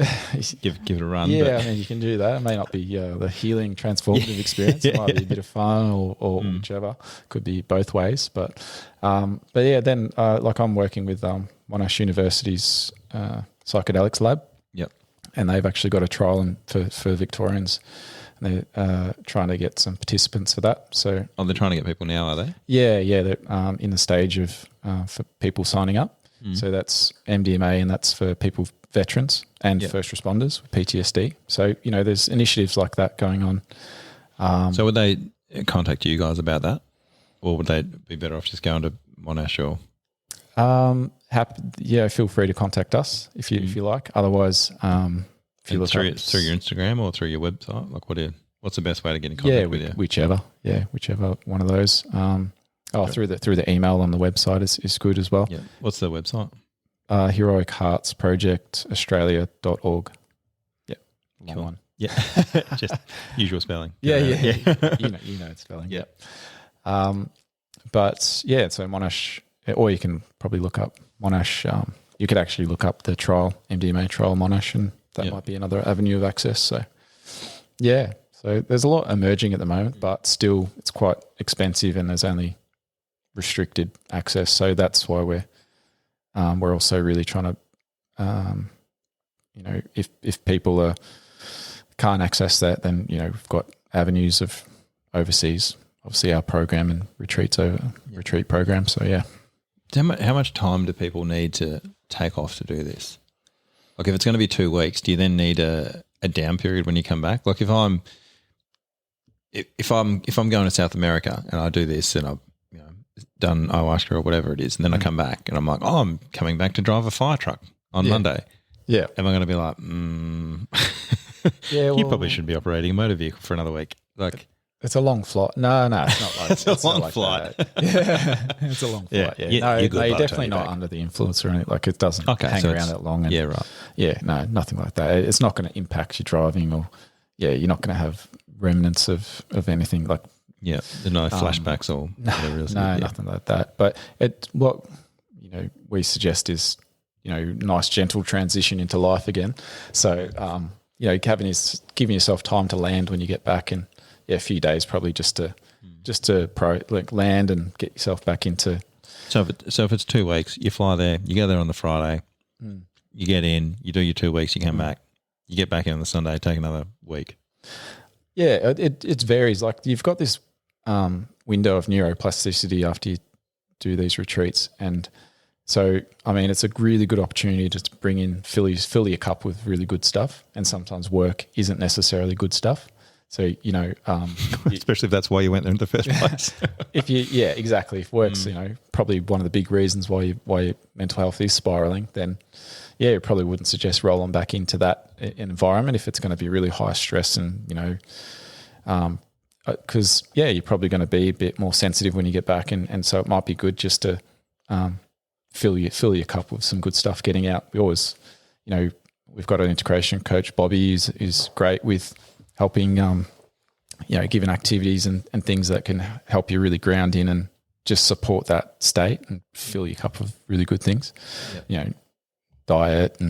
give it a run. Yeah, I mean, you can do that. It may not be the healing, transformative experience. It might be a bit of fun or whichever. Could be both ways. But yeah, then like I'm working with Monash University's psychedelics lab. Yep. And they've actually got a trial for Victorians, and They're trying to get some participants for that. So, they're trying to get people now, are they? yeah, they're in the stage of for people signing up. So that's MDMA, and that's for people, veterans and first responders with PTSD. So, there's initiatives like that going on. So would they contact you guys about that, or would they be better off just going to Monash or? Feel free to contact us if you like. Otherwise, if you look through up, through your Instagram or through your website, like what's the best way to get in contact with you? Whichever one of those. Through the email on the website is good as well. Yeah. What's the website? Heroic Hearts Project Australia.org. Yeah. Long Cool. one. Yeah. Just usual spelling. Yeah. you know it's spelling. Yeah. But yeah, so Monash, or you can probably look up Monash. You could actually look up the MDMA trial Monash, and that might be another avenue of access. So yeah, so there's a lot emerging at the moment, but still it's quite expensive, and there's only restricted access. So that's why we're also really trying to, if people can't access that, then we've got avenues of overseas. Obviously, our program and retreat program. So yeah. How much time do people need to take off to do this? Like, if it's going to be 2 weeks, do you then need a down period when you come back? Like, if I'm going to South America and I do this and I've done ayahuasca or whatever it is, and then I come back and I'm like, I'm coming back to drive a fire truck on Monday. Yeah. Am I going to be like, you probably should be operating a motor vehicle for another week? Like, it's a long flight. No, it's not like it's a long flight. Yeah, it's a long flight. Yeah. You're definitely not under the influence or anything. Like, it doesn't hang around that long. And right. Yeah, no, nothing like that. It's not going to impact your driving, or you're not going to have remnants of anything like. Yeah, there's no flashbacks or whatever else. No, nothing like that. But what we suggest is nice gentle transition into life again. So giving yourself time to land when you get back, and a few days probably just to land and get yourself back into. So if it's 2 weeks, you fly there, you go there on the Friday, you get in, you do your 2 weeks, you come back, you get back in on the Sunday, take another week. Yeah, it varies. Like, you've got this window of neuroplasticity after you do these retreats, and so it's a really good opportunity to bring in, fill your cup with really good stuff, and sometimes work isn't necessarily good stuff. So especially if that's why you went there in the first place. Exactly. If work's probably one of the big reasons why your mental health is spiraling, then you probably wouldn't suggest rolling back into that environment if it's going to be really high stress, and because you're probably going to be a bit more sensitive when you get back, and so it might be good just to fill your cup with some good stuff getting out. We always, we've got an integration coach, Bobby, is great with helping, giving activities and things that can help you really ground in and just support that state and fill your cup with really good things. Diet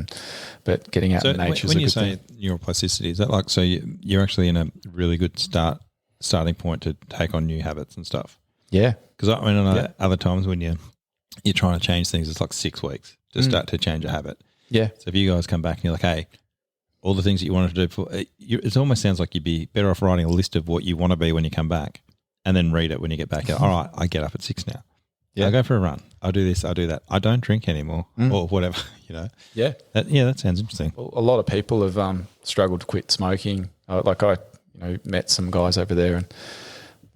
but getting out in nature. When you say neuroplasticity, is that like, so you're actually in a really good starting point to take on new habits and stuff? Yeah. Because I know other times when you're trying to change things, it's like 6 weeks to start to change a habit. Yeah. So if you guys come back and you're like, hey, all the things that you wanted to do, it almost sounds like you'd be better off writing a list of what you want to be when you come back, and then read it when you get back. All right, I get up at 6 now. Yeah. I go for a run. I do this. I do that. I don't drink anymore, or whatever. Yeah. That sounds interesting. Well, a lot of people have struggled to quit smoking. I met some guys over there and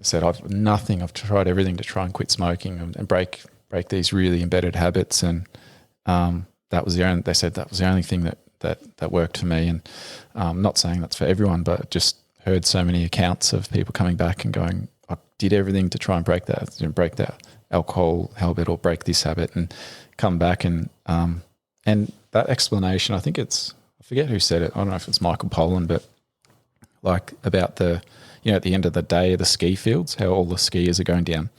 said, I've tried everything to try and quit smoking and break these really embedded habits, and they said that was the only thing that worked for me. And I'm not saying that's for everyone, but just heard so many accounts of people coming back and going, I did everything to try and break that alcohol habit or break this habit, and come back and that explanation, I forget who said it. I don't know if it's Michael Pollan, but like about the, at the end of the day, the ski fields, how all the skiers are going down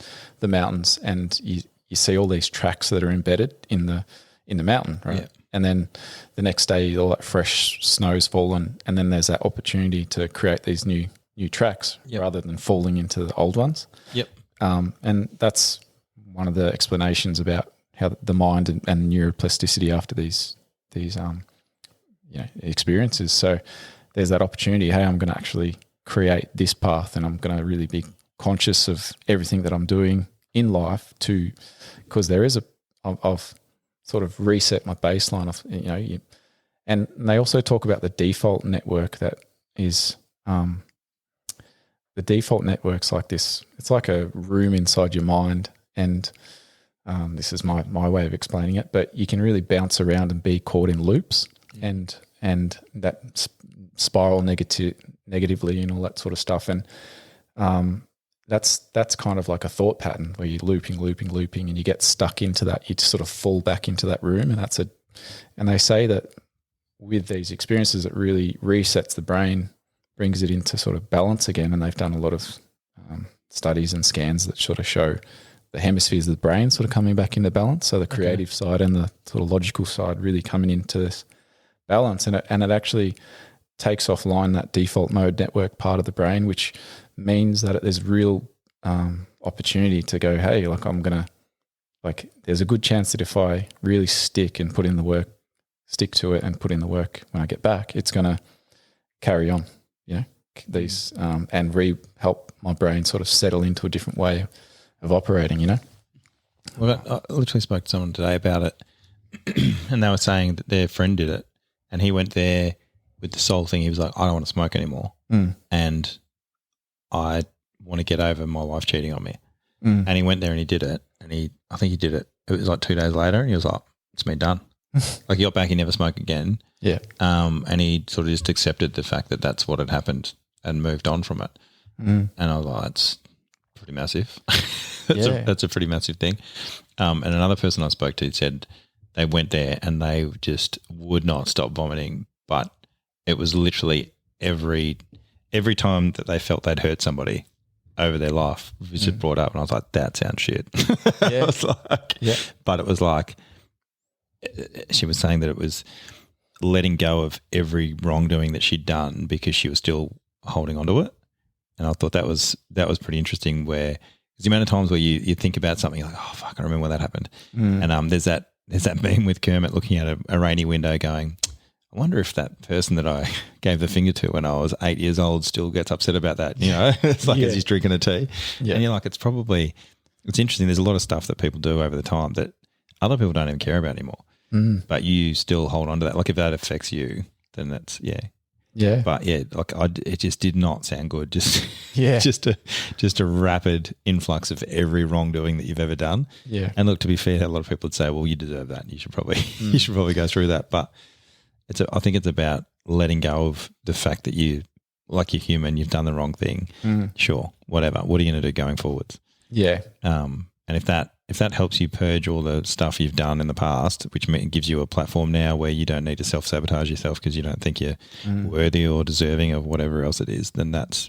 the mountains, and you see all these tracks that are embedded in the mountain, right? Yeah. And then the next day, all that fresh snow's fallen, and then there's that opportunity to create these new tracks rather than falling into the old ones. Yep. And that's one of the explanations about how the mind and neuroplasticity after these experiences. So there's that opportunity. Hey, I'm going to actually create this path, and I'm going to really be conscious of everything that I'm doing in life because there is I've sort of reset my baseline of, and they also talk about the default network that is, the default network's like this. It's like a room inside your mind, and this is my way of explaining it, but you can really bounce around and be caught in loops and that spiral negatively and all that sort of stuff. And that's kind of like a thought pattern where you're looping, and you get stuck into that. You just sort of fall back into that room, and they say that with these experiences, it really resets the brain, brings it into sort of balance again. And they've done a lot of studies and scans that sort of show the hemispheres of the brain sort of coming back into balance. So the creative side and the sort of logical side really coming into this balance, and it actually takes offline that default mode network part of the brain, which means that there's real opportunity to go, hey, there's a good chance that if I really stick to it and put in the work when I get back, it's going to carry on, these and help my brain sort of settle into a different way of operating, Well, I literally spoke to someone today about it, and they were saying that their friend did it, and he went there with the sole thing. He was like, I don't want to smoke anymore, and I want to get over my wife cheating on me. And he went there and he did it, and I think he did it. It was like 2 days later, and he was like, it's me done. Like he got back, he never smoked again. Yeah. And he sort of just accepted the fact that that's what had happened and moved on from it. And I was like, that's pretty massive. That's a pretty massive thing. And another person I spoke to said they went there and they just would not stop vomiting, but it was literally every time that they felt they'd hurt somebody over their life, it was just brought up, and I was like, that sounds shit. Yeah. I was like, but it was like, she was saying that it was letting go of every wrongdoing that she'd done because she was still holding on to it. And I thought that was pretty interesting, where the amount of times where you think about something, you're like, oh fuck, I remember when that happened. And there's that meme with Kermit looking at a rainy window going, I wonder if that person that I gave the finger to when I was 8 years old still gets upset about that. It's like as he's drinking a tea. Yeah. And you're like, it's interesting. There's a lot of stuff that people do over the time that other people don't even care about anymore. But you still hold on to that. Like if that affects you, then that's, Yeah. But it just did not sound good. Just a rapid influx of every wrongdoing that you've ever done. Yeah. And look, to be fair, a lot of people would say, well, you deserve that. You should probably go through that. But I think it's about letting go of the fact that you're human, you've done the wrong thing. Sure. Whatever. What are you going to do going forwards? Yeah. And if that helps you purge all the stuff you've done in the past, which gives you a platform now where you don't need to self-sabotage yourself because you don't think you're worthy or deserving of whatever else it is, then that's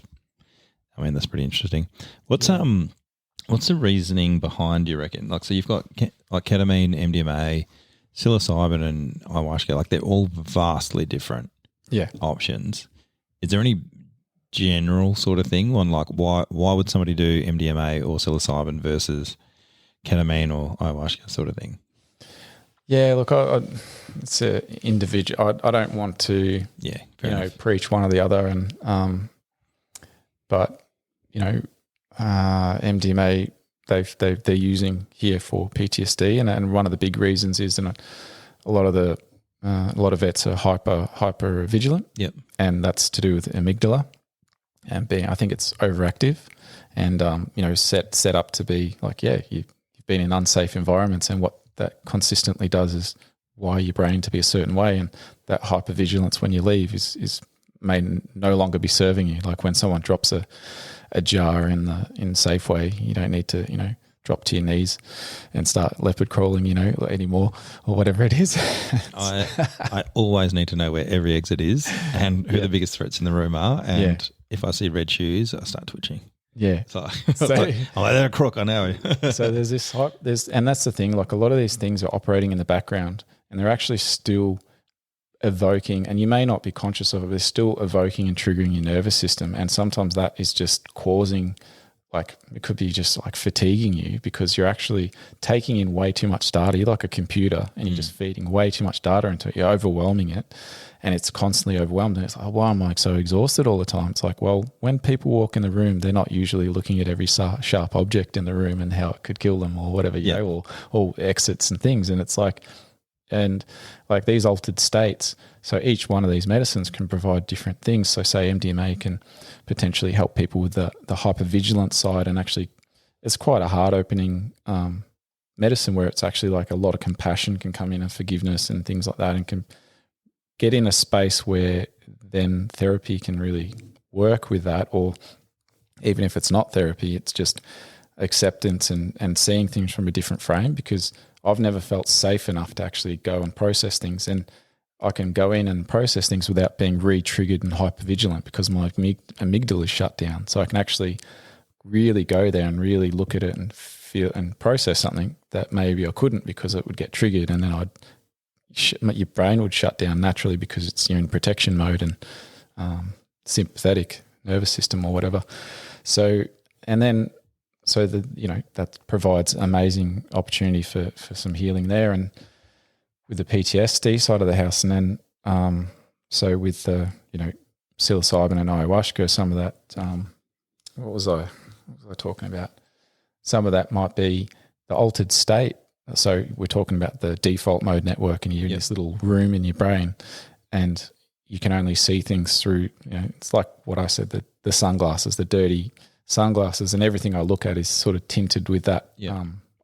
pretty interesting. What's the reasoning behind, do you reckon? Like, so you've got like ketamine, MDMA, psilocybin and ayahuasca, like they're all vastly different options. Is there any general sort of thing on like why would somebody do MDMA or psilocybin versus ketamine or ayahuasca sort of thing? Yeah, look, it's an individual. I don't want to, preach one or the other, and but MDMA they're using here for PTSD, and one of the big reasons is that a lot of vets are hyper vigilant. Yep, and that's to do with amygdala, and I think it's overactive, and set up to be like you've been in unsafe environments, and what that consistently does is wire your brain to be a certain way, and that hypervigilance when you leave is may no longer be serving you. Like when someone drops a jar in Safeway, you don't need to drop to your knees and start leopard crawling anymore, or whatever it is. I always need to know where every exit is and who the biggest threats in the room are, and if I see red shoes I start twitching. Yeah. So they're a crook, I know. So there's this hype, and that's the thing, like a lot of these things are operating in the background and they're actually still evoking, and you may not be conscious of it, but they're still evoking and triggering your nervous system. And sometimes that is just causing like it could be just like fatiguing you because you're actually taking in way too much data. You're like a computer and you're just feeding way too much data into it. You're overwhelming it and it's constantly overwhelmed. And it's like, why am I so exhausted all the time? It's like, well, when people walk in the room, they're not usually looking at every sharp object in the room and how it could kill them or whatever, you know, or exits and things. And it's like, and like these altered states, so each one of these medicines can provide different things. So say MDMA can potentially help people with the hypervigilance side, and actually it's quite a heart opening medicine where it's actually like a lot of compassion can come in and forgiveness and things like that, and can get in a space where then therapy can really work with that. Or even if it's not therapy, it's just acceptance and seeing things from a different frame, because I've never felt safe enough to actually go and process things. And I can go in and process things without being re-triggered and hypervigilant because my amygdala is shut down. So I can actually really go there and really look at it and feel and process something that maybe I couldn't because it would get triggered, and then your brain would shut down naturally because you're in protection mode and sympathetic nervous system or whatever. So that provides amazing opportunity for some healing there, and with the PTSD side of the house. And then so with the psilocybin and ayahuasca, some of that what was I talking about? Some of that might be the altered state. So we're talking about the default mode network, and you're in this little room in your brain, and you can only see things through, it's like what I said, the sunglasses, the dirty sunglasses, and everything I look at is sort of tinted with that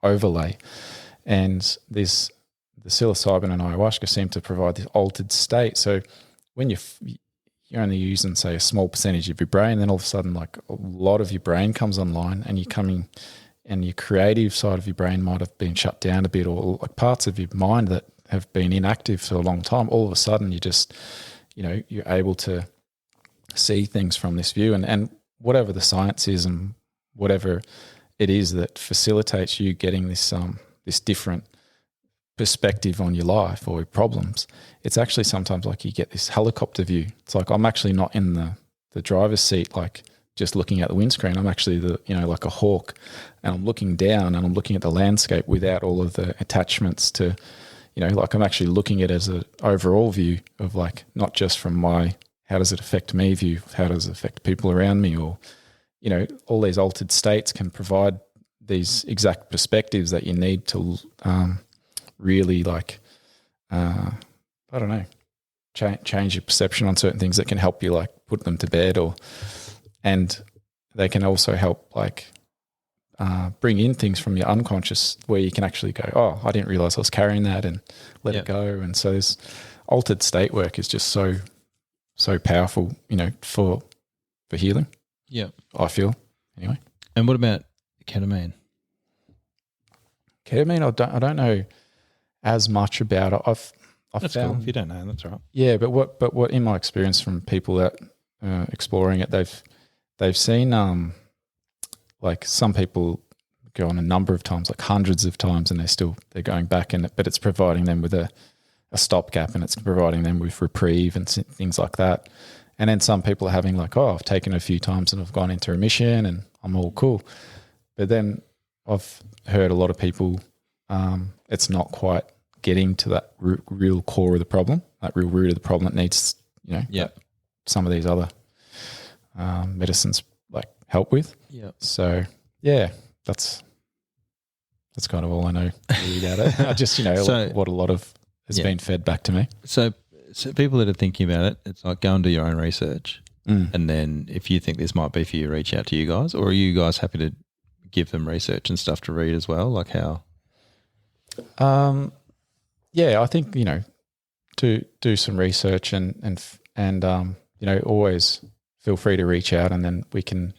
overlay. And the psilocybin and ayahuasca seem to provide this altered state. So when you're only using, say, a small percentage of your brain, then all of a sudden like a lot of your brain comes online, and and your creative side of your brain might have been shut down a bit, or like parts of your mind that have been inactive for a long time. All of a sudden you just, you're able to see things from this view, and whatever the science is and whatever it is that facilitates you getting this different perspective on your life or your problems, it's actually sometimes like you get this helicopter view. It's like I'm actually not in the driver's seat, like just looking at the windscreen. I'm actually like a hawk, and I'm looking down and I'm looking at the landscape without all of the attachments to, like I'm actually looking at it as an overall view of like not just from my how does it affect me view, how does it affect people around me, or, all these altered states can provide these exact perspectives that you need to really like, I don't know, change your perception on certain things that can help you like put them to bed, and they can also help like bring in things from your unconscious where you can actually go, oh, I didn't realize I was carrying that, and let it go. And so this altered state work is just so powerful, for healing. Yeah, I feel anyway. And what about ketamine? Ketamine, I don't know as much about it. I've that's found, cool. If you don't know, that's all right. Yeah, but what in my experience from people that exploring it, they've seen like some people go on a number of times, like hundreds of times, and they're going back in it, but it's providing them with a stopgap, and it's providing them with reprieve and things like that. And then some people are having like, oh, I've taken it a few times and I've gone into remission and I'm all cool. But then I've heard a lot of people, it's not quite getting to that real core of the problem, that real root of the problem that needs, some of these other medicines like help with. Yeah. So yeah, that's kind of all I know really about it. I just, what a lot of has been fed back to me. So people that are thinking about it, it's like go and do your own research. And then if you think this might be for you, reach out to you guys, or are you guys happy to give them research and stuff to read as well? Like how? I think, to do some research and always feel free to reach out, and then we can,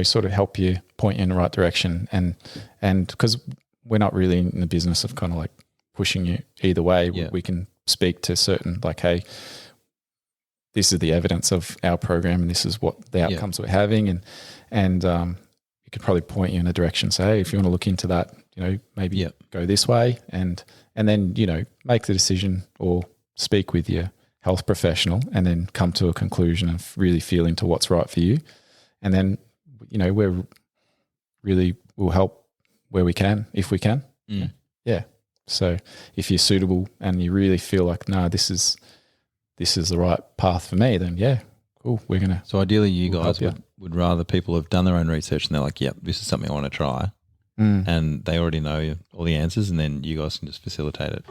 sort of help you, point you in the right direction. And because we're not really in the business of kind of like pushing you either way, we can speak to certain like, hey, this is the evidence of our program and this is what the outcomes we're having. And we could probably point you in a direction, say, hey, if you want to look into that, maybe go this way, and then, make the decision or speak with your health professional and then come to a conclusion of really feeling to what's right for you. And then, really will help where we can, if we can. Yeah. So if you're suitable and you really feel like, no, this is the right path for me, then yeah, cool. We're gonna. So ideally, you guys would rather people have done their own research and they're like, yep, this is something I want to try, and they already know all the answers, and then you guys can just facilitate it.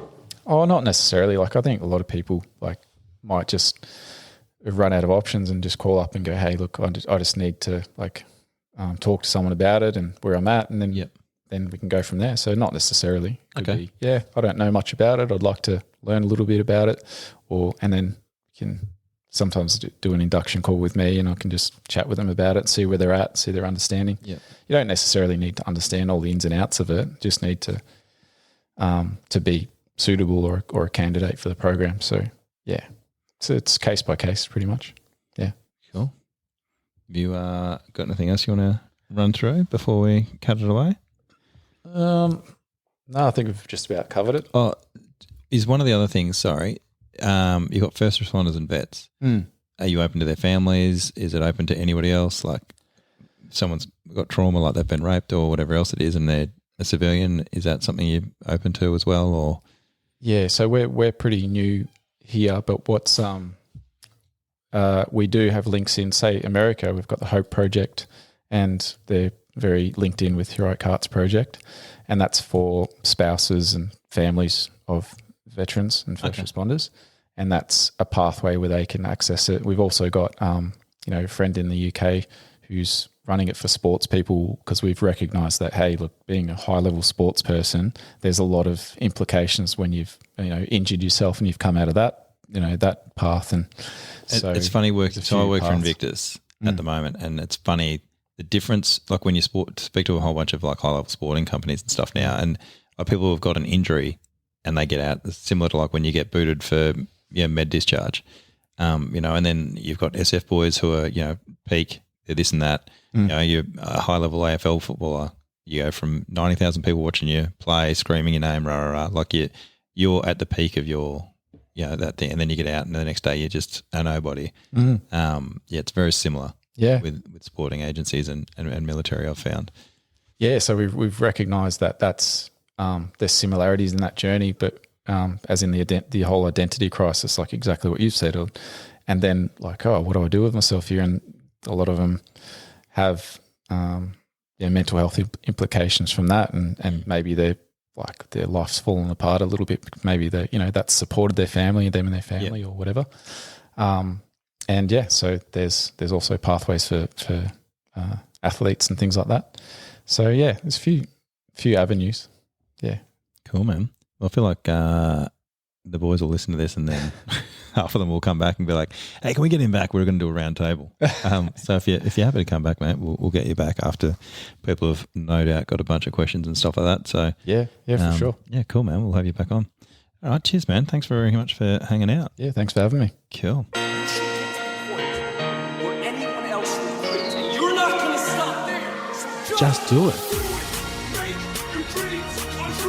Oh, not necessarily. Like I think a lot of people like might just run out of options and just call up and go, hey, look, I just need to like talk to someone about it and where I'm at, and then then we can go from there. So not necessarily. Could be, I don't know much about it. I'd like to learn a little bit about it, and then you can sometimes do an induction call with me, and I can just chat with them about it, see where they're at, see their understanding. Yeah. You don't necessarily need to understand all the ins and outs of it. Just need to be suitable or a candidate for the program. So yeah, so it's case by case pretty much. Yeah. Cool. Have you got anything else you want to run through before we cut it away? No, I think we've just about covered it. Oh, is one of the other things, sorry, you've got first responders and vets. Are you open to their families? Is it open to anybody else? Like someone's got trauma, like they've been raped or whatever else it is, and they're a civilian. Is that something you're open to as well? Or yeah, so we're pretty new here, but what's we do have links in, say, America. We've got the Hope Project, and they're very linked in with Heroic Hearts Project, and that's for spouses and families of veterans and first responders, and that's a pathway where they can access it. We've also got a friend in the UK who's running it for sports people, because we've recognised that, hey, look, being a high-level sports person, there's a lot of implications when you've injured yourself and you've come out of that that path. And so it's funny working. So I work for Invictus at the moment, and it's funny the difference. Like when you speak to a whole bunch of like high-level sporting companies and stuff now, and people who have got an injury and they get out, it's similar to like when you get booted for med discharge, and then you've got SF boys who are peak, they're this and that. You're a high-level AFL footballer. You go from 90,000 people watching you play, screaming your name, rah, rah, rah. Like you're at the peak of your, that thing, and then you get out, and the next day you're just a nobody. It's very similar. Yeah, with sporting agencies and military, I've found. Yeah, so we've recognised that that's there's similarities in that journey, but as in the whole identity crisis, like exactly what you've said, and then like, what do I do with myself here? And a lot of them have mental health implications from that, and maybe their life's fallen apart a little bit. Maybe that's supported their family, them and their family, or whatever. So there's also pathways for athletes and things like that. So yeah, there's a few avenues. Yeah, cool, man. Well, I feel like the boys will listen to this, and then half of them will come back and be like, "Hey, can we get him back? We're going to do a round table." So if you're happy to come back, mate, we'll get you back after people have no doubt got a bunch of questions and stuff like that. So yeah, for sure. Yeah, cool, man. We'll have you back on. All right, cheers, man. Thanks very much for hanging out. Yeah, thanks for having me. Cool. Just do it.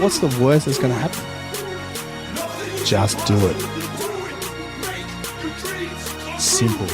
What's the worst that's going to happen? Just do it. Simple.